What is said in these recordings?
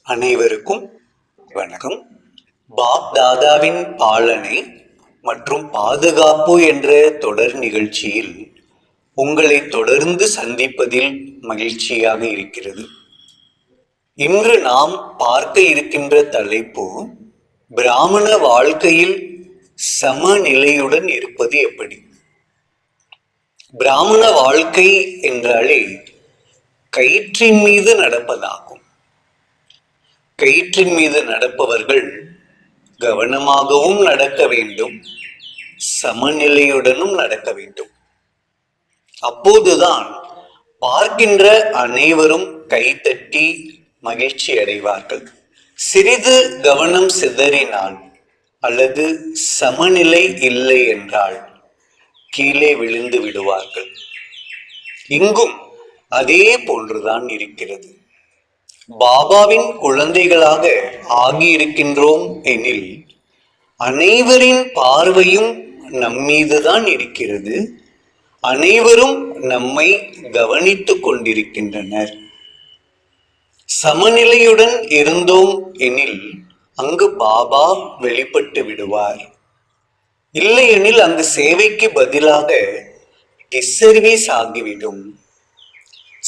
அனைவருக்கும் வணக்கம். பாப் தாதாவின் பாலனை மற்றும் பாதுகாப்பு என்ற தொடர் நிகழ்ச்சியில் உங்களை தொடர்ந்து சந்திப்பதில் மகிழ்ச்சியாக இருக்கிறது. இன்று நாம் பார்க்க இருக்கின்ற தலைப்பு பிராமண வாழ்க்கையில் சமநிலையுடன் இருப்பது எப்படி. பிராமண வாழ்க்கை என்றாலே கயிற்றின் மீது நடப்பதாகும். கயிற்றின் மீது நடப்பவர்கள் கவனமாகவும் நடக்க வேண்டும், சமநிலையுடனும் நடக்க வேண்டும். அப்போதுதான் பார்க்கின்ற அனைவரும் கைத்தட்டி மகிழ்ச்சி அடைவார்கள். சிறிது கவனம் சிதறினால் அல்லது சமநிலை இல்லை என்றால் கீழே விழுந்து விடுவார்கள். இங்கும் அதே போன்றுதான் இருக்கிறது. பாபாவின் குழந்தைகளாக ஆகியிருக்கின்றோம் எனில் அனைவரின் பார்வையும் நம்மீதுதான் இருக்கிறது. அனைவரும் நம்மை கவனித்துக் கொண்டிருக்கின்றனர். சமநிலையுடன் இருந்தோம் எனில் அங்கு பாபா வெளிப்பட்டு விடுவார். இல்லையெனில் அங்கு சேவைக்கு பதிலாக டிஸ்சர்வீஸ் ஆகிவிடும்.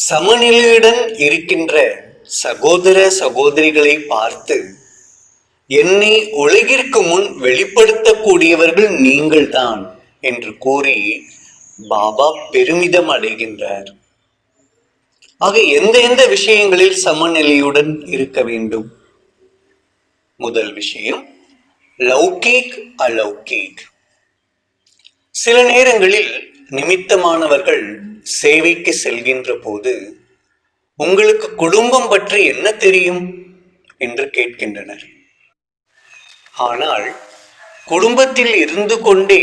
சமநிலையுடன் இருக்கின்ற சகோதர சகோதரிகளை பார்த்து என்னை உலகிற்கு முன் வெளிப்படுத்தக்கூடியவர்கள் நீங்கள்தான் என்று கூறி பாபா பெருமிதம் அடைகின்றார். ஆக எந்த விஷயங்களில் சமநிலையுடன் இருக்க வேண்டும்? முதல் விஷயம் லௌகீக் அலௌகீக். சில நேரங்களில் நிமித்தமானவர்கள் சேவைக்கு செல்கின்ற போது உங்களுக்கு குடும்பம் பற்றி என்ன தெரியும் என்று கேட்கின்றனர். ஆனால் குடும்பத்தில் இருந்து கொண்டே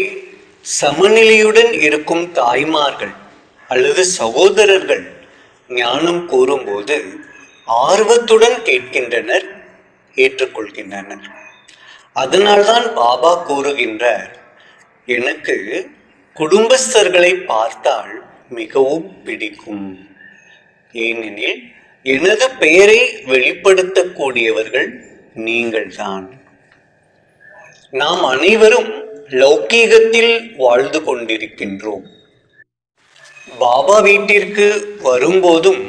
சமநிலையுடன் இருக்கும் தாய்மார்கள் அல்லது சகோதரர்கள் ஞானம் கூறும்போது ஆர்வத்துடன் கேட்கின்றனர், ஏற்றுக்கொள்கின்றனர். அதனால்தான் பாபா கூறுகின்றார், எனக்கு குடும்பஸ்தர்களை பார்த்தால் மிகவும் பிடிக்கும். ஏனெனில் எனது பெயரை வெளிப்படுத்தக்கூடியவர்கள் நீங்கள்தான். நாம் அனைவரும் லௌகீகத்தில் வாழ்ந்து கொண்டிருக்கின்றோம். பாபா வீட்டிற்கு வரும்போதும்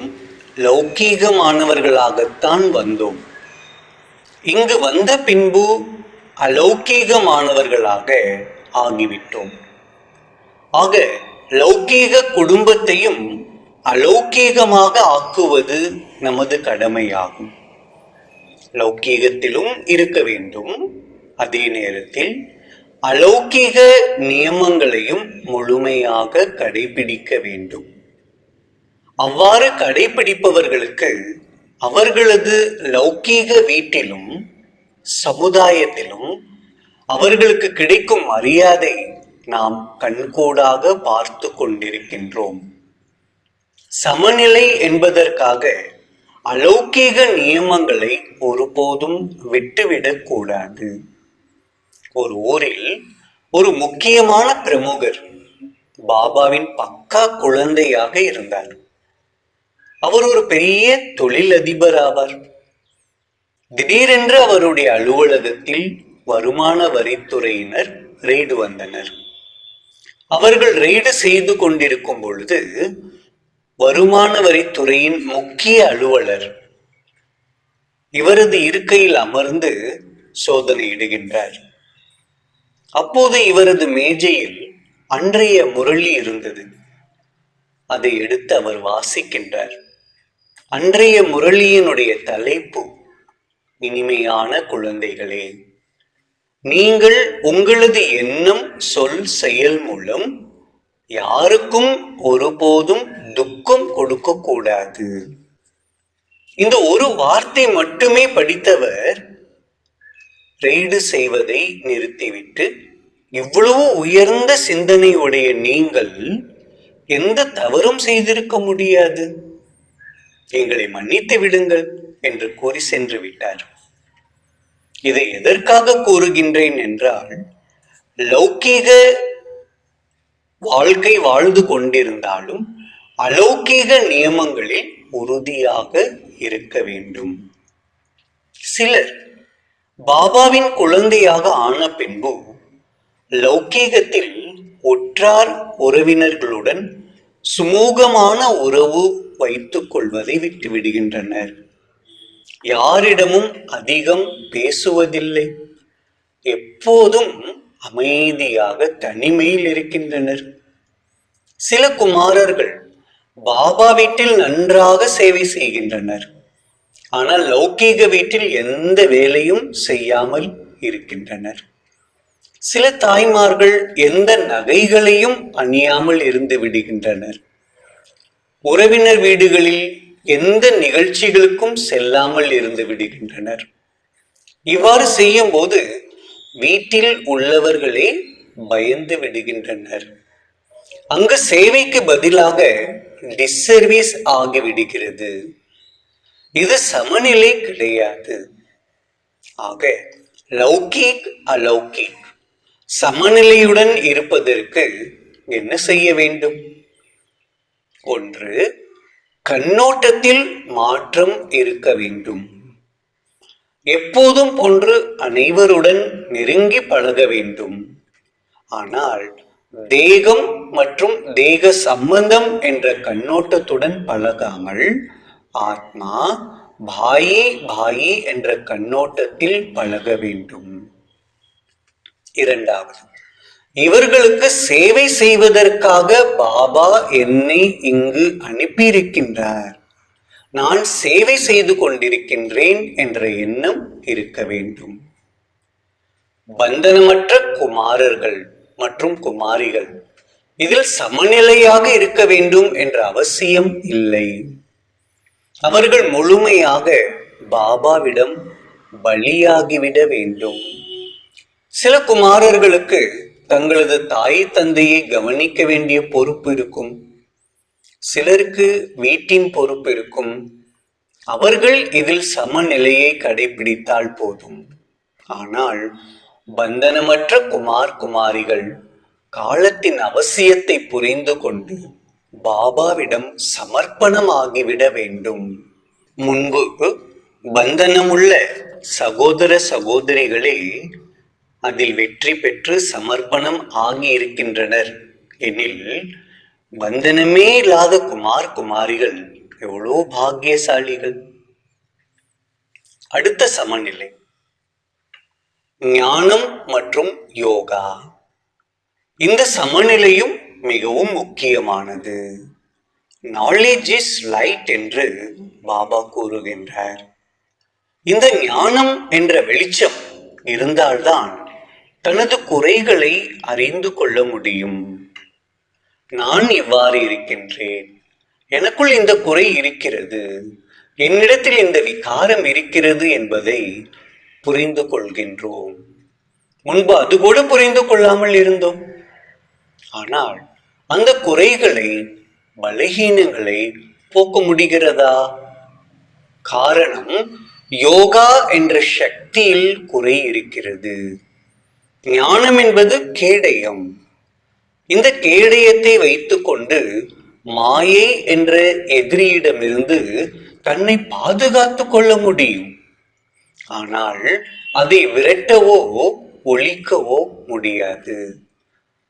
லௌகீகமானவர்களாகத்தான் வந்தோம். இங்கு வந்த பின்பு அலௌகீகமானவர்களாக ஆகிவிட்டோம். ஆக லௌகீக குடும்பத்தையும் அலௌகீகமாக ஆக்குவது நமது கடமையாகும். லௌகீகத்திலும் இருக்க வேண்டும், அதே நேரத்தில் அலௌகீக நியமங்களையும் முழுமையாக கடைபிடிக்க வேண்டும். அவ்வாறு கடைபிடிப்பவர்களுக்கு அவர்களது லௌகீக வீட்டிலும் சமுதாயத்திலும் அவர்களுக்கு கிடைக்கும் மரியாதை நாம் கண்கூடாக பார்த்து கொண்டிருக்கின்றோம். சமநிலை என்பதற்காக அலௌகீக நியமங்களை ஒருபோதும் விட்டுவிடக் கூடாது. ஒரு ஊரில் ஒரு முக்கியமான பிரமுகர் பாபாவின் பக்கா குழந்தையாக இருந்தார். அவர் ஒரு பெரிய தொழிலதிபர் ஆவார். திடீரென்று அவருடைய அலுவலகத்தில் வருமான வரித்துறையினர் ரெய்டு வந்தனர். அவர்கள் ரெய்டு செய்து கொண்டிருக்கும் பொழுது வருமான வரித்துறையின் முக்கிய அலுவலர் இவரது இருக்கையில் அமர்ந்து சோதனையிடுகின்றார். அப்போது இவரது மேஜையில் அன்றைய முரளி இருந்தது. அதை எடுத்து அவர் வாசிக்கின்றார். அன்றைய முரளியினுடைய தலைப்பு, இனிமையான குழந்தைகளே, நீங்கள் உங்களது எண்ணம் சொல் செயல் மூலம் யாருக்கும் ஒருபோதும் துக்கம் கொடுக்க கூடாது. இந்த ஒரு வார்த்தை மட்டுமே படித்தவர் ரெய்டு செய்வதை நிறுத்திவிட்டு, இவ்வளவு உயர்ந்த சிந்தனையுடைய நீங்கள் எந்த தவறும் செய்திருக்க முடியாது, எங்களை மன்னித்து விடுங்கள் என்று கூறி சென்று விட்டார். இதை எதற்காக கூறுகின்றேன் என்றால், லௌகீக வாழ்க்கை வாழ்ந்து கொண்டிருந்தாலும் அலௌகீக நியமங்களில் உறுதியாக இருக்க வேண்டும். சிலர் பாபாவின் குழந்தையாக ஆன பின்பு லௌகீகத்தில் உற்றார் உறவினர்களுடன் சுமூகமான உறவு வைத்துக் கொள்வதை விட்டுவிடுகின்றனர். யாரிடமும் அதிகம் பேசுவதில்லை. எப்போதும் அமைதியாக தனிமையில் இருக்கின்றனர். சில குமாரர்கள் பாபா வீட்டில் நன்றாக சேவை செய்கின்றனர். ஆனால் லௌகீக வீட்டில் எந்த வேலையும் செய்யாமல் இருக்கின்றனர். சில தாய்மார்கள் எந்த நகைகளையும் அணியாமல் இருந்து விடுகின்றனர். உறவினர் வீடுகளில் எந்த நிகழ்ச்சிகளுக்கும் செல்லாமல் இருந்து விடுகின்றனர். இவ்வாறு செய்யும் போது வீட்டில் உள்ளவர்களே பயந்து விடுகின்றனர். அங்கு சேவைக்கு பதிலாக டிஸ்சர்வீஸ் ஆகிவிடுகிறது. இது சமநிலை கிடையாது. ஆக லௌகீக் அலௌகிக் சமநிலையுடன் இருப்பதற்கு என்ன செய்ய வேண்டும்? ஒன்று, கண்ணோட்டத்தில் மாற்றம் இருக்க வேண்டும். எப்போதும் போன்று அனைவருடன் நெருங்கி பழக வேண்டும். ஆனால் தேகம் மற்றும் தேக சம்பந்தம் என்ற கண்ணோட்டத்துடன் பழகாமல் ஆத்மா பாயி பாயி என்ற கண்ணோட்டத்தில் பழக வேண்டும். இரண்டாவது, இவர்களுக்கு சேவை செய்வதற்காக பாபா என்னை இங்கு அனுப்பியிருக்கின்றார், நான் சேவை செய்து கொண்டிருக்கின்றேன் என்ற எண்ணம் இருக்க வேண்டும். பந்தனமற்ற குமாரர்கள் மற்றும் குமாரிகள் இதில் சமநிலையாக இருக்க வேண்டும் என்ற அவசியம் இல்லை. அவர்கள் முழுமையாக பாபாவிடம் பலியாகிவிட வேண்டும். சில குமாரர்களுக்கு தங்களது தாய் தந்தையை கவனிக்க வேண்டிய பொறுப்பு இருக்கும். சிலருக்கு வீட்டின் பொறுப்பு இருக்கும். அவர்கள் இதில் சமநிலையை கடைபிடித்தால் போதும். ஆனால் பந்தனமற்ற குமாரிகள் காலத்தின் அவசியத்தை புரிந்து கொண்டு பாபாவிடம் சமர்ப்பணமாகிவிட வேண்டும். முன்பு பந்தனமுள்ள சகோதர சகோதரிகளே அதில் வெற்றி பெற்று சமர்ப்பணம் ஆகியிருக்கின்றனர் எனில், பந்தனமே இல்லாத குமாரிகள் எவ்வளோ பாக்கியசாலிகள். அடுத்த சமநிலை ஞானம் மற்றும் யோகா. இந்த சமநிலையும் மிகவும் முக்கியமானது. நாலேஜ் இஸ் லைட் என்று பாபா கூறுகின்றார். இந்த ஞானம் என்ற வெளிச்சம் இருந்தால்தான் தனது குறைகளை அறிந்து கொள்ள முடியும். நான் இவ்வாறு இருக்கின்றேன், எனக்குள் இந்த குறை இருக்கிறது, என்னிடத்தில் இந்த விகாரம் இருக்கிறது என்பதை புரிந்து கொள்கின்றோம். முன்பு அது கூட புரிந்து கொள்ளாமல் இருந்தோம். ஆனால் அந்த குறைகளை, பலகீனங்களை போக்க முடிகிறதா? காரணம், யோகா என்ற சக்தியில் குறை இருக்கிறது. ஞானம் என்பது கேடயம். இந்த கேடயத்தை வைத்துக் கொண்டு மாயை என்ற எதிரியிடமிருந்து தன்னை பாதுகாத்துக் கொள்ள முடியும். ஆனால் அதை விரட்டவோ ஒழிக்கவோ முடியாது.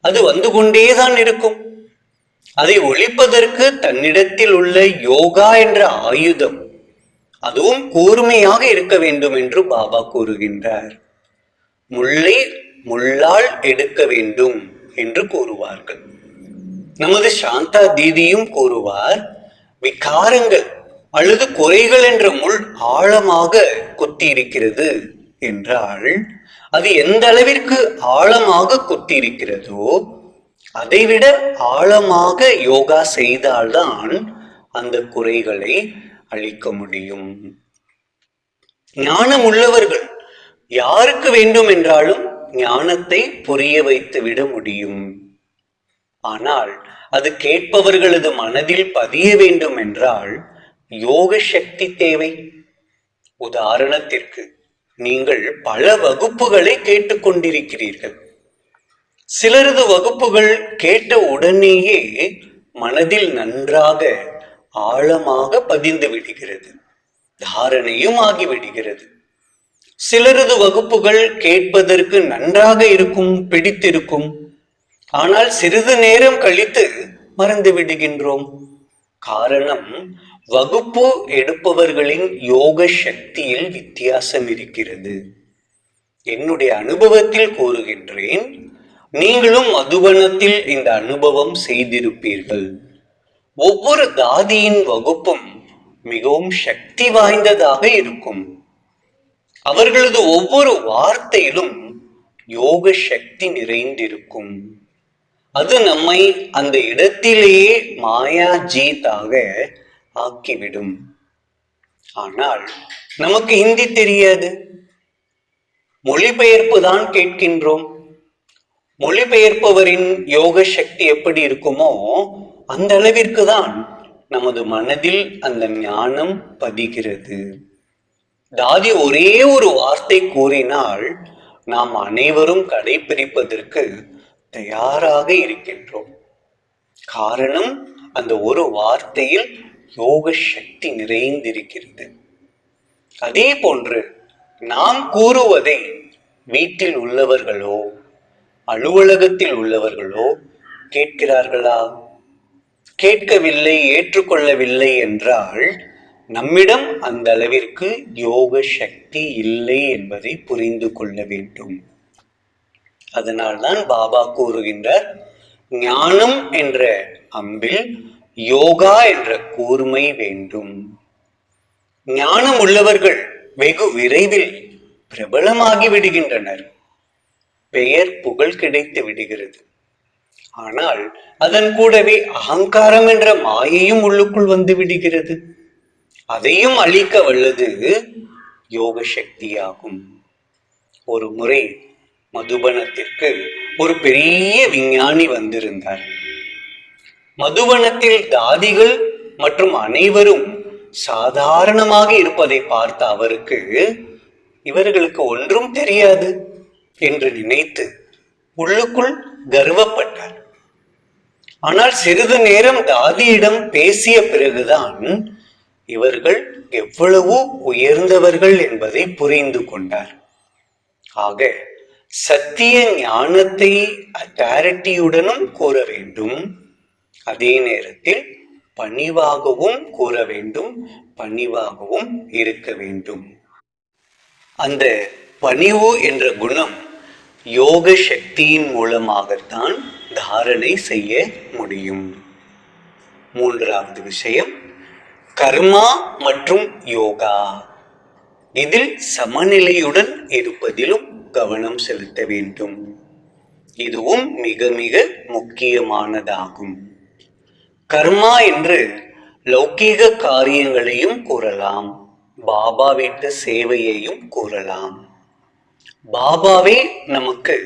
அது வந்து கொண்டேதான் இருக்கும். அதை ஒழிப்பதற்கு தன்னிடத்தில் உள்ள யோகா என்ற ஆயுதம், அதுவும் கூர்மையாக இருக்க வேண்டும் என்று பாபா கூறுகின்றார். முள்ளை முள்ளால் எடுக்க வேண்டும் என்று கூறுவார்கள். நமது சாந்தா தீதியும் கூறுவார், விகாரங்கள் அல்லது குறைகள் என்ற முள் ஆழமாக குத்தி இருக்கிறது என்றால், அது எந்த அளவிற்கு ஆழமாக குத்தி இருக்கிறதோ அதைவிட ஆழமாக யோகா செய்தால்தான் அந்த குறைகளை அழிக்க முடியும். ஞானம் உள்ளவர்கள் யாருக்கு வேண்டும் என்றாலும் ஞானத்தை புரிய வைத்து விட முடியும். ஆனால் அது கேட்பவர்களது மனதில் பதிய வேண்டும் என்றால் யோக சக்தி தேவை. உதாரணத்திற்கு, நீங்கள் பல வகுப்புகளை கேட்டுக்கொண்டிருக்கிறீர்கள். சிலரது வகுப்புகள் கேட்ட உடனேயே மனதில் நன்றாக ஆழமாக பதிந்து விடுகிறது, தாரணையும் ஆகிவிடுகிறது. சிலரது வகுப்புகள் கேட்பதற்கு நன்றாக இருக்கும், பிடித்திருக்கும். ஆனால் சிறிது நேரம் கழித்து மறந்து விடுகின்றோம். காரணம், வகுப்பு எடுப்பவர்களின் யோக சக்தியில் வித்தியாசம் இருக்கிறது. என்னுடைய அனுபவத்தில் கூறுகின்றேன், நீங்களும் மதுபனத்தில் இந்த அனுபவம் செய்திருப்பீர்கள். ஒவ்வொரு தாதியின் வகுப்பும் மிகவும் சக்தி வாய்ந்ததாக இருக்கும். அவர்களது ஒவ்வொரு வார்த்தையிலும் யோக சக்தி நிறைந்திருக்கும். அது நம்மை அந்த இடத்திலேயே மாயா ஜீத்தாக ஆக்கிவிடும். ஆனால் நமக்கு ஹிந்தி தெரியாது, மொழிபெயர்ப்பு தான் கேட்கின்றோம். மொழிபெயர்ப்பவரின் யோக சக்தி எப்படி இருக்குமோ அந்த அளவிற்கு தான் நமது மனதில் அந்த ஞானம் பதிகிறது. தாதி ஒரே ஒரு வார்த்தை கூறினால் நாம் அனைவரும் கடைபிடிப்பதற்கு தயாராக இருக்கின்றோம். காரணம், அந்த ஒரு வார்த்தையில் யோக சக்தி நிறைந்திருக்கிறது. அதே போன்று நாம் கூறுவதை வீட்டில் உள்ளவர்களோ அலுவலகத்தில் உள்ளவர்களோ கேட்கிறார்களா? கேட்கவில்லை, ஏற்றுக்கொள்ளவில்லை என்றால் நம்மிடம் அந்த அளவிற்கு யோக சக்தி இல்லை என்பதை புரிந்து கொள்ள வேண்டும். அதனால்தான் பாபா கூறுகின்றார், ஞானம் என்ற அம்பில் யோகா என்ற கூர்மை வேண்டும். ஞானம் உள்ளவர்கள் வெகு விரைவில் பிரபலமாகி விடுகின்றனர். பெயர் புகழ் கிடைத்து விடுகிறது. ஆனால் அதன் கூடவே அகங்காரம் என்ற மாயையும் உள்ளுக்குள் வந்து விடுகிறது. அதையும் அழிக்க வல்லது யோக சக்தியாகும். ஒரு முறை மதுபனத்திற்கு ஒரு பெரிய விஞ்ஞானி வந்திருந்தார். மதுபனத்தில் தாதிகள் மற்றும் அனைவரும் சாதாரணமாக இருப்பதை பார்த்த அவருக்கு இவர்களுக்கு ஒன்றும் தெரியாது என்று நினைத்து உள்ளுக்குள் கர்வப்பட்டார். ஆனால் சிறிது நேரம் தாதியிடம் பேசிய பிறகுதான் இவர்கள் எவ்வளவு உயர்ந்தவர்கள் என்பதை புரிந்து கொண்டார். ஆக சத்திய ஞானத்தை அத்தாரிட்டியுடனும் கூற வேண்டும், அதே நேரத்தில் பணிவாகவும் கூற வேண்டும், பணிவாகவும் இருக்க வேண்டும். அந்த பணிவு என்ற குணம் யோக சக்தியின் மூலமாகத்தான் தாரணை செய்ய முடியும். மூன்றாவது விஷயம், கர்மா மற்றும் யோகா. இதில் சமநிலையுடன் இருப்பதிலும் கவனம் செலுத்த வேண்டும். இதுவும் மிக மிக முக்கியமானதாகும். கர்மா என்று லௌகீக காரியங்களையும் கூறலாம், பாபா வீட்டு சேவையையும் கூறலாம். பாபாவே நமக்கு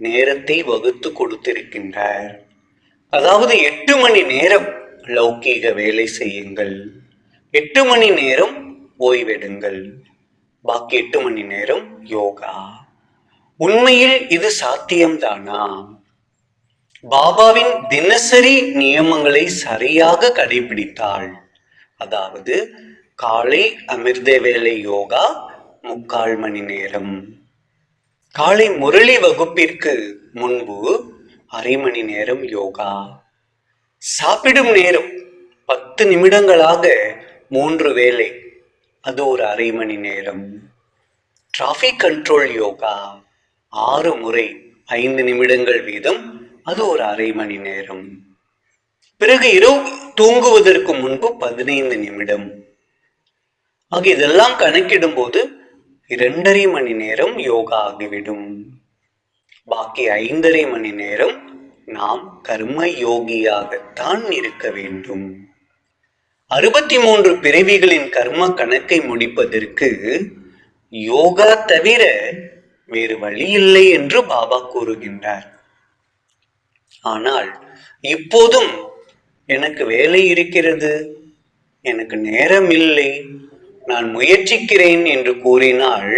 நேரத்தை வகுத்து கொடுத்திருக்கின்றார். அதாவது 8 மணி நேரம் லௌகீக வேலை செய்யுங்கள், 8 மணி நேரம் ஓய்வெடுங்கள், பாக்கி 8 மணி நேரம் யோகா. உண்மையில் இது சாத்தியம்தானா? பாபாவின் தினசரி நியமங்களை சரியாக கடைபிடித்தால், அதாவது காலை அமிர்த வேலை யோகா 3/4 மணி நேரம், காலை முரளி வகுப்பிற்கு முன்பு 1/2 மணி நேரம் யோகா, சாப்பிடும் நேரம் 10 நிமிடங்களாக 3 வேளை, அது ஒரு 1/2 மணி நேரம், டிராபிக் கண்ட்ரோல் யோகா 6 முறை 5 நிமிடங்கள் வீதம், அது ஒரு 1/2 மணி நேரம். பிறகு இரவு தூங்குவதற்கு முன்பு 15 நிமிடம். ஆக இதெல்லாம் கணக்கிடும் போது 2.5 மணி நேரம் யோகா ஆகிவிடும். பாக்கி 5.5 மணி நேரம் நாம் கர்ம யோகியாகத்தான் இருக்க வேண்டும். 63 பிறவிகளின் கர்ம கணக்கை முடிப்பதற்கு யோகா தவிர வேறு வழி இல்லை என்று பாபா கூறுகின்றார். ஆனால் இப்போதும் எனக்கு வேலை இருக்கிறது, எனக்கு நேரம் இல்லை, நான் முயற்சிக்கிறேன் என்று கூறினால்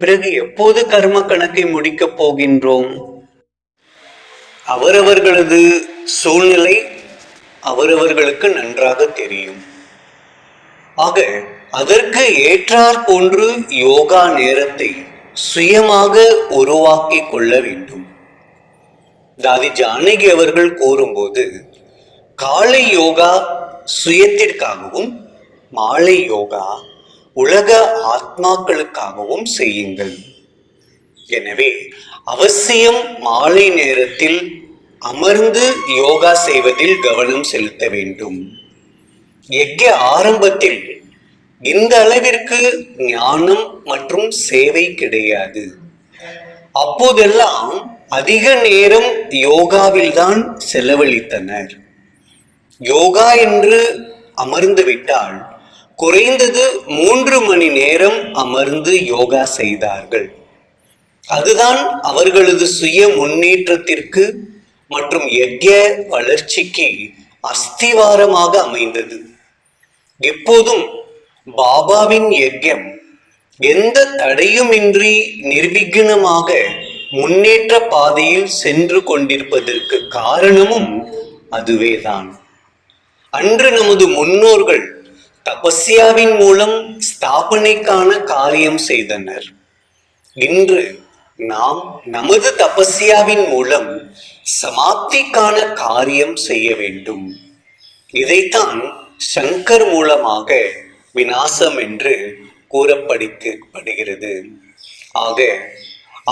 பிறகு எப்போது கர்ம கணக்கை முடிக்கப் போகின்றோம்? அவரவர்களது சூழ்நிலை அவரவர்களுக்கு நன்றாக தெரியும். ஆக அதற்கு ஏற்றாற் போன்று யோகா நேரத்தை சுயமாக உருவாக்கி கொள்ள வேண்டும். தாதி ஜானகி அவர்கள் கூறும்போது, காலை யோகா சுயத்திற்காகவும் மாலை யோகா உலக ஆத்மாக்களுக்காகவும் செய்யுங்கள். எனவே அவசியம் மாலை நேரத்தில் அமர்ந்து யோகா செய்வதில் கவனம் செலுத்த வேண்டும். யஜ்ஞ ஆரம்பத்தில் இந்த அளவிற்கு ஞானம் மற்றும் சேவை கிடையாது. அப்போதெல்லாம் அதிக நேரம் யோகாவில் தான் செலவழித்தனர். யோகா என்று அமர்ந்து விட்டால் குறைந்தது 3 மணி நேரம் அமர்ந்து யோகா செய்தார்கள். அதுதான் அவர்களது சுய முன்னேற்றத்திற்கு மற்றும் யஜ்ஞ வளர்ச்சிக்கு அஸ்திவாரமாக அமைந்தது. எப்போதும் பாபாவின் யஜ்ஞம் எந்த தடையுமின்றி நிர்விঘ்னமாக முன்னேற்ற பாதையில் சென்று கொண்டிருப்பதற்கு காரணமும் அதுவேதான். அன்று நமது முன்னோர்கள் தபஸ்யாவின் மூலம் ஸ்தாபனைக்கான காரியம் செய்தனர். இன்று நாம் நமது தபஸ்யாவின் மூலம் சமாப்திக்கான காரியம் செய்ய வேண்டும். இதைத்தான் சங்கர் மூலமாக விநாசம் என்று கூறப்படுகிறது. ஆக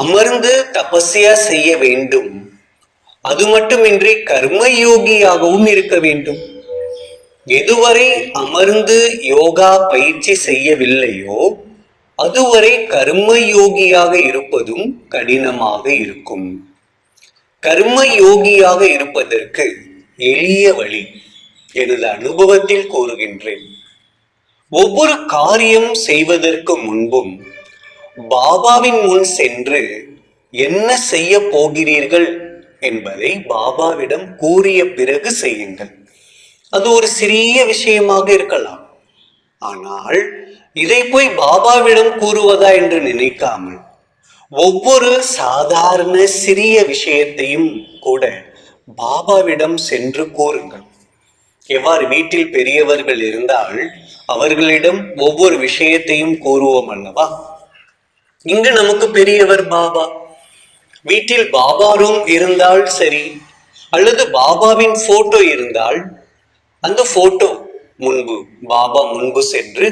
அமர்ந்து தபஸ்யா செய்ய வேண்டும். அது மட்டுமின்றி கர்மயோகியாகவும் இருக்க வேண்டும். எதுவரை அமர்ந்து யோகா பயிற்சி செய்யவில்லையோ அதுவரை கர்மயோகியாக இருப்பதும் கடினமாக இருக்கும். கர்மயோகியாக இருப்பதற்கு எளிய வழி எனது அனுபவத்தில் கூறுகின்றேன். ஒவ்வொரு காரியம் செய்வதற்கு முன்பும் பாபாவின் முன் சென்று என்ன செய்ய போகிறீர்கள் என்பதை பாபாவிடம் கூறிய பிறகு செய்யுங்கள். அது ஒரு சிறிய விஷயமாக இருக்கலாம். ஆனால் இதை போய் பாபாவிடம் கூறுவதா என்று நினைக்காமல் ஒவ்வொரு சாதாரண சிறிய விஷயத்தையும் கூட பாபாவிடம் சென்று கூறுங்கள். எவ்வாறு வீட்டில் பெரியவர்கள் இருந்தால் அவர்களிடம் ஒவ்வொரு விஷயத்தையும் கூறுவோம் அல்லவா? இங்கு நமக்கு பெரியவர் பாபா. வீட்டில் பாபா ரூம் இருந்தால் சரி, அல்லது பாபாவின் போட்டோ இருந்தால் அந்த போட்டோ முன்பு பாபா முன்பு சென்று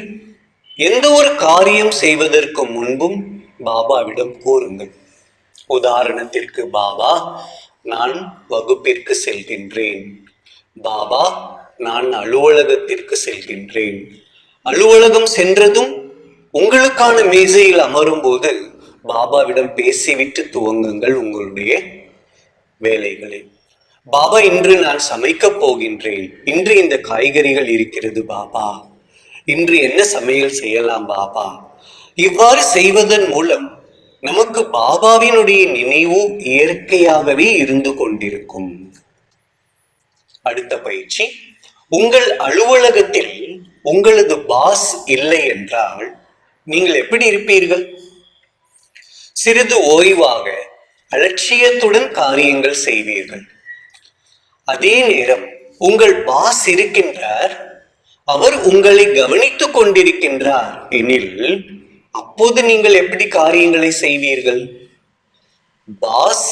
எந்த ஒரு காரியம் செய்வதற்கு முன்பும் பாபாவிடம் கூறுங்கள். உதாரணத்திற்கு, பாபா நான் வகுப்பிற்கு செல்கின்றேன், பாபா நான் அலுவலகத்திற்கு செல்கின்றேன். அலுவலகம் சென்றதும் உங்களுக்கான மேசையில் அமரும் போது பாபாவிடம் பேசிவிட்டு துவங்குங்கள் உங்களுடைய வேலைகளை. பாபா இன்று நான் சமைக்கப் போகின்றேன், இன்று இந்த காய்கறிகள் இருக்கிறது பாபா, இன்று என்ன சமையல் செய்யலாம் பாபா. இவ்வாறு செய்வதன் மூலம் நமக்கு பாபாவினுடைய நினைவு இயற்கையாகவே இருந்து கொண்டிருக்கும். அடுத்த பயிற்சி, உங்கள் அலுவலகத்தில் உங்களது பாஸ் இல்லை என்றால் நீங்கள் எப்படி இருப்பீர்கள்? சிறிது ஓய்வாக அலட்சியத்துடன் காரியங்கள் செய்வீர்கள். அதே நேரம் உங்கள் பாஸ் இருக்கின்றார், அவர் உங்களை கவனித்துக் கொண்டிருக்கின்றார் எனில் அப்போது நீங்கள் எப்படி காரியங்களை செய்வீர்கள்? பாஸ்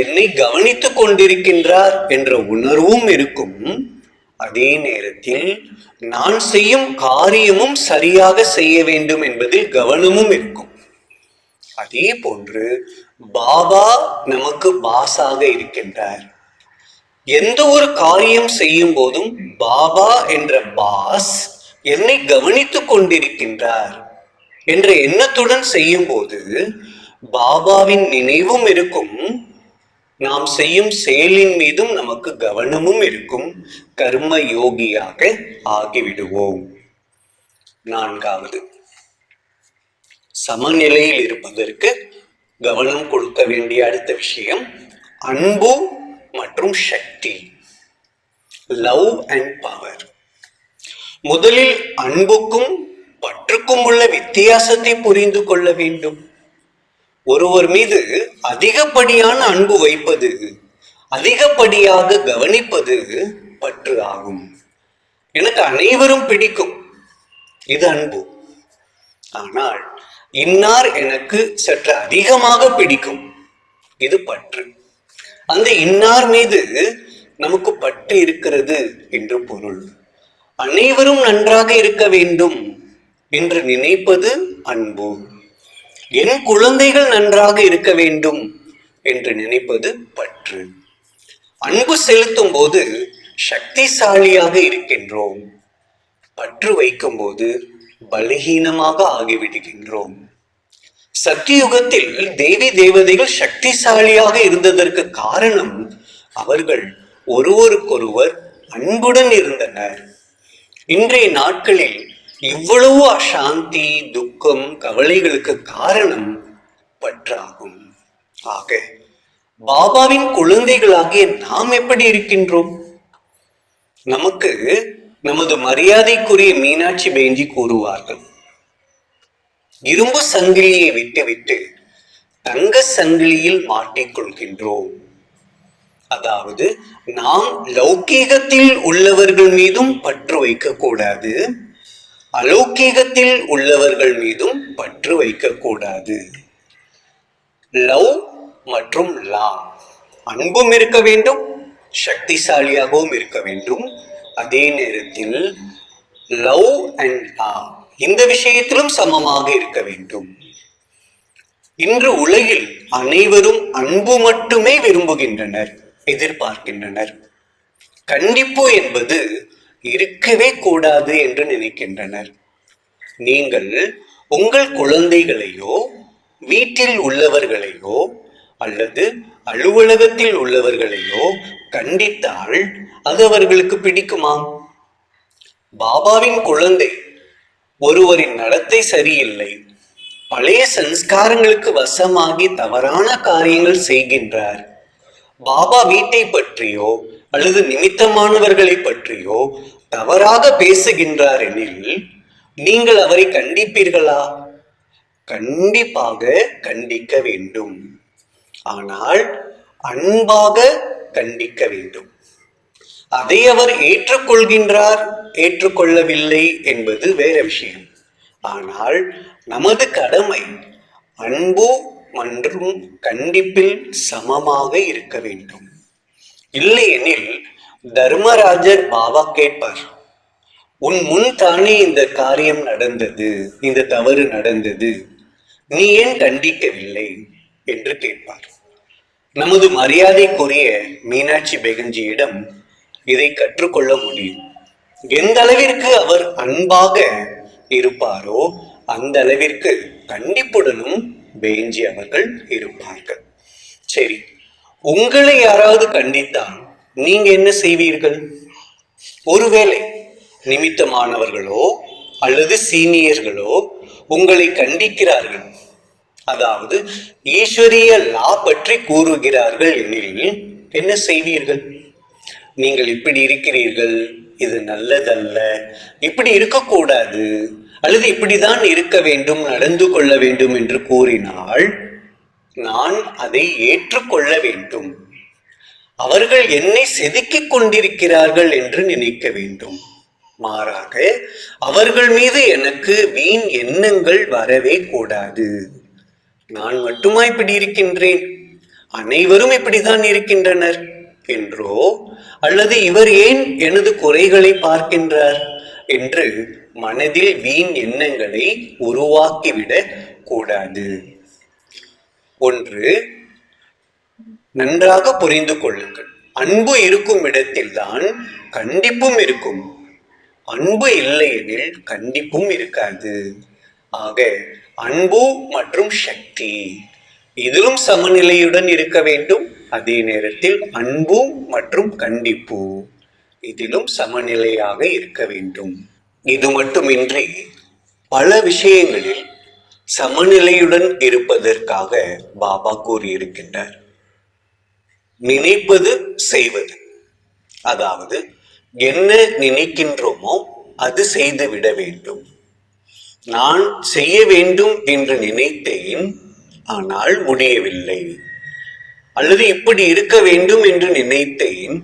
என்னை கவனித்துக் கொண்டிருக்கின்றார் என்ற உணர்வும் இருக்கும். அதே நேரத்தில் நான் செய்யும் காரியமும் சரியாக செய்ய வேண்டும் என்பதில் கவனமும் இருக்கும். அதே போன்று பாபா நமக்கு பாஸாக இருக்கின்றார். எந்த ஒரு காரியம் செய்யும் போதும் பாபா என்ற பாஸ் என்னை கவனித்துக் கொண்டிருக்கின்றார் என்ற எண்ணத்துடன் செய்யும் போது பாபாவின் நினைவும் இருக்கும், நாம் செய்யும் செயலின் மீதும் நமக்கு கவனமும் இருக்கும். கர்ம யோகியாக ஆகிவிடுவோம். 4வது, சமநிலையில் இருப்பதற்கு கவனம் கொடுக்க வேண்டிய அடுத்த விஷயம் அன்பு மற்றும் சக்தி. Love and power. முதலில் அன்புக்கும் பற்றுக்கும் உள்ள வித்தியாசத்தை புரிந்து கொள்ள வேண்டும். ஒருவர் மீது அதிகப்படியான அன்பு வைப்பது, அதிகப்படியாக கவனிப்பது பற்று ஆகும். எனக்கு அனைவரும் பிடிக்கும், இது அன்பு. ஆனால் இன்னார் எனக்கு சற்று அதிகமாக பிடிக்கும், இது பற்று. அந்த இன்னார் மீது நமக்கு பற்று இருக்கிறது என்று பொருள். அனைவரும் நன்றாக இருக்க வேண்டும் என்று நினைப்பது அன்பு. என் குழந்தைகள் நன்றாக இருக்க வேண்டும் என்று நினைப்பது பற்று. அன்பு செலுத்தும் போது சக்திசாலியாக இருக்கின்றோம். பற்று வைக்கும் போது பலகீனமாக ஆகிவிடுகின்றோம். சத்தியுகத்தில் தேவி தேவதைகள் சக்திசாலியாக இருந்ததற்கு காரணம் அவர்கள் ஒருவருக்கொருவர் அன்புடன் இருந்தனர். இன்றைய நாட்களில் இவ்வளவு அசாந்தி, துக்கம், கவலைகளுக்கு காரணம் பற்றாகும். ஆக பாபாவின் குழந்தைகளாகிய நாம் எப்படி இருக்கின்றோம்? நமக்கு நமது மரியாதைக்குரிய மீனாட்சி பேஞ்சி கூறுவார்கள், இரும்பு சங்கிலியை விட்டுவிட்டு தங்க சங்கிலியில் மாட்டிக்கொள்கின்றோம். அதாவது நாம் லௌகீகத்தில் உள்ளவர்கள் மீதும் பற்று வைக்க கூடாது, அலௌகீகத்தில் உள்ளவர்கள் மீதும் பற்று வைக்க கூடாது. லவ் மற்றும் லா, அன்பும் இருக்க வேண்டும், சக்திசாலியாகவும் இருக்க வேண்டும். அதே நேரத்தில் லவ் அண்ட் லா இந்த விஷயத்திலும் சமமாக இருக்க வேண்டும். இன்று உலகில் அனைவரும் அன்பு மட்டுமே விரும்புகின்றனர், எதிர்பார்க்கின்றனர். கண்டிப்பு என்பது இருக்கவே கூடாது என்று நினைக்கின்றனர். நீங்கள் உங்கள் குழந்தைகளையோ வீட்டில் உள்ளவர்களையோ அல்லது அலுவலகத்தில் உள்ளவர்களையோ கண்டித்தால் அது அவர்களுக்கு பிடிக்குமா? பாபாவின் குழந்தை ஒருவரின் நடத்தை சரியில்லை, பழைய சன்ஸ்காரங்களுக்கு வசமாகி தவறான காரியங்கள் செய்கின்றார். பாபா வீட்டை பற்றியோ அல்லது நிமித்தமானவர்களை பற்றியோ தவறாக பேசுகின்றார் எனில் நீங்கள் அவரை கண்டிப்பீர்களா? கண்டிப்பாக கண்டிக்க வேண்டும். ஆனால் அன்பாக கண்டிக்க வேண்டும். அதை அவர் ஏற்றுக்கொள்கின்றார், ஏற்றுக்கொள்ளவில்லை என்பது வேற விஷயம். ஆனால் நமது கடமை அன்பு மற்றும் கண்டிப்பில் சமமாக இருக்க வேண்டும். இல்லையெனில் தர்மராஜர் பாபா கேட்பார், உன் முன் தானே இந்த காரியம் நடந்தது, இந்த தவறு நடந்தது, நீ ஏன் கண்டிக்கவில்லை என்று கேட்பார். நமது மரியாதைக்குரிய மீனாட்சி பேகஞ்சியிடம் இதை கற்றுக்கொள்ள முடியும். எந்த அளவிற்கு அவர் அன்பாக இருப்பாரோ அந்த அளவிற்கு கண்டிப்புடனும் பேஞ்சி அவர்கள் இருப்பார்கள். சரி, உங்களை யாராவது கண்டித்தால் நீங்க என்ன செய்வீர்கள்? ஒருவேளை நிமித்தமானவர்களோ அல்லது சீனியர்களோ உங்களை கண்டிக்கிறார்கள், அதாவது ஈஸ்வரிய லா பற்றி கூறுகிறார்கள் எனில் என்ன செய்வீர்கள்? நீங்கள் இப்படி இருக்கிறீர்கள், இது நல்லதல்ல, இப்படி இருக்கக்கூடாது, அல்லது இப்படிதான் இருக்க வேண்டும், நடந்து கொள்ள வேண்டும் என்று கூறினால் நான் அதை ஏற்றுக்கொள்ள வேண்டும். அவர்கள் என்னை செதுக்கிக் கொண்டிருக்கிறார்கள் என்று நினைக்க வேண்டும். மாறாக அவர்கள் மீது எனக்கு வீண் எண்ணங்கள் வரவே கூடாது. நான் மட்டுமா இப்படி இருக்கின்றேன், அனைவரும் இப்படித்தான் இருக்கின்றனர் என்றோ அல்லது இவர் ஏன் எனது குறைகளை பார்க்கின்றார் என்று மனதில் வீண் எண்ணங்களை உருவாக்கிவிடக் கூடாது. ஒன்று நன்றாக புரிந்து கொள்ளுங்கள், அன்பு இருக்கும் இடத்தில்தான் கண்டிப்பும் இருக்கும். அன்பு இல்லையெனில் கண்டிப்பும் இருக்காது. ஆக அன்பு மற்றும் சக்தி இதிலும் சமநிலையுடன் இருக்க வேண்டும். அதே நேரத்தில் அன்பு மற்றும் கண்டிப்பு இதிலும் சமநிலையாக இருக்க வேண்டும். இது மட்டுமின்றி பல விஷயங்களில் சமநிலையுடன் இருப்பதற்காக பாபா கூறியிருக்கின்றார். நினைப்பது செய்வது, அதாவது என்ன நினைக்கின்றோமோ அது செய்துவிட வேண்டும். நான் செய்ய வேண்டும் என்று நினைத்தேன், ஆனால் முடியவில்லை. அல்லது இப்படி இருக்க வேண்டும் என்று நினைத்தேன்,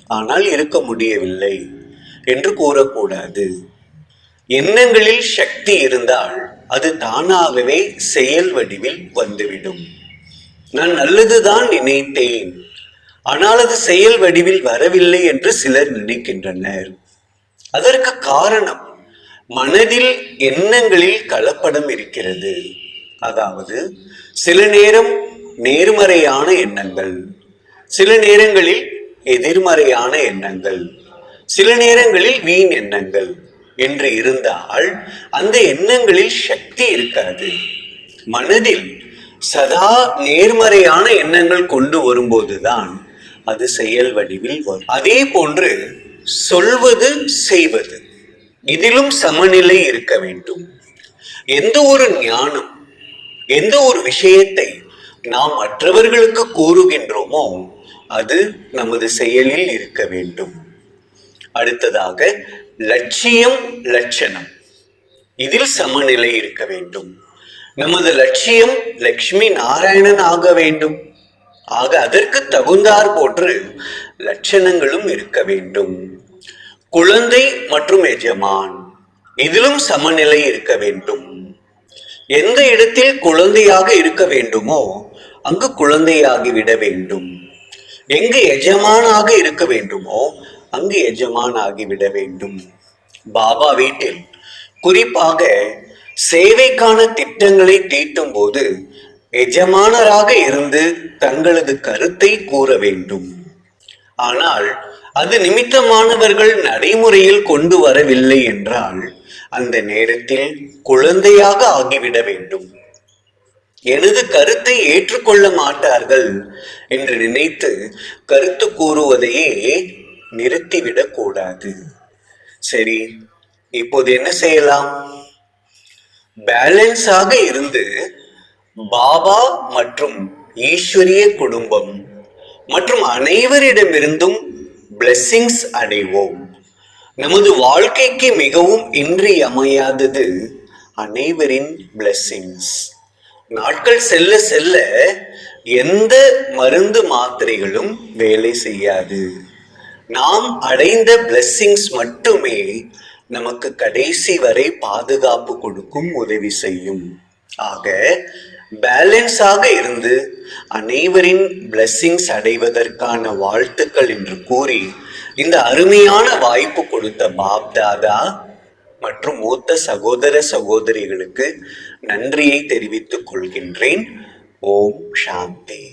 ஆனால் இருக்க முடியவில்லை என்று கூறக்கூடாது. எண்ணங்களில் சக்தி இருந்தால் அது தானாகவே செயல் வடிவில் வந்துவிடும். நான் நல்லதுதான் நினைத்தேன், ஆனால் அது செயல் வடிவில் வரவில்லை என்று சிலர் நினைக்கின்றனர். அதற்கு காரணம் மனதில் எண்ணங்களில் கலப்படம் இருக்கிறது. அதாவது சில நேரம் நேர்மறையான எண்ணங்கள், சில நேரங்களில் எதிர்மறையான எண்ணங்கள், சில நேரங்களில் வீண் எண்ணங்கள் என்று இருந்தால் அந்த எண்ணங்களில் சக்தி இருக்காது. மனதில் சதா நேர்மறையான எண்ணங்கள் கொண்டு வரும்போதுதான் அது செயல் வடிவில் வரும். அதே போன்று சொல்வது செய்வது, இதிலும் சமநிலை இருக்க வேண்டும். எந்த ஒரு ஞானம், எந்த ஒரு விஷயத்தை நாம் மற்றவர்களுக்கு கூறுகின்றோமோ அது நமது செயலில் இருக்க வேண்டும். அடுத்ததாக லட்சியம், லட்சணம், இதில் சமநிலை இருக்க வேண்டும். நமது லட்சியம் லட்சுமி நாராயணன் ஆக வேண்டும். ஆக அதற்கு தகுந்தார் போன்று லட்சணங்களும் இருக்க வேண்டும். குழந்தை மற்றும் எஜமான், இதிலும் சமநிலை இருக்க வேண்டும். எந்த இடத்தில் குழந்தையாக இருக்க வேண்டுமோ அங்கு குழந்தையாகி விட வேண்டும். எங்கு எஜமானாக இருக்க வேண்டுமோ அங்கு எஜமான் ஆகிவிட வேண்டும். பாபா வீட்டில் குறிப்பாக சேவைக்கான திட்டங்களை தீட்டும் போது எஜமானராக இருந்து தங்களது கருத்தை கூற வேண்டும். ஆனால் அது நிமித்தமானவர்கள் நடைமுறையில் கொண்டு வரவில்லை என்றால் அந்த நேரத்தில் குழந்தையாக ஆகிவிட வேண்டும். எனது கருத்தை ஏற்றுக்கொள்ள மாட்டார்கள் என்று நினைத்து கருத்து கூறுவதையே நிறுத்திவிடக் கூடாது. சரி, இப்போது என்ன செய்யலாம்? பேலன்ஸாக இருந்து பாபா மற்றும் ஈஸ்வரிய குடும்பம் மற்றும் அனைவரிடமிருந்தும் பிளெஸிங்ஸ் அடைவோம். நமது வாழ்க்கைக்கு மிகவும் இன்றியமையாதது அனைவரின் பிளெஸிங்ஸ். நாட்கள் செல்ல செல்ல எந்த மருந்து மாத்திரைகளும் வேலை செய்யாது. நாம் அடைந்த பிளெஸிங்ஸ் மட்டுமே நமக்கு கடைசி வரை பாதுகாப்பு கொடுக்கும், உதவி செய்யும். ஆக பேலன்ஸாக இருந்து அனைவரின் பிளெஸிங்ஸ் அடைவதற்கான வாழ்த்துக்கள் என்று கூறி இந்த அருமையான வாய்ப்பு கொடுத்த பாப் தாதா மற்றும் மூத்த சகோதர சகோதரிகளுக்கு நன்றியை தெரிவித்துக் கொள்கின்றேன். ஓம் சாந்தி.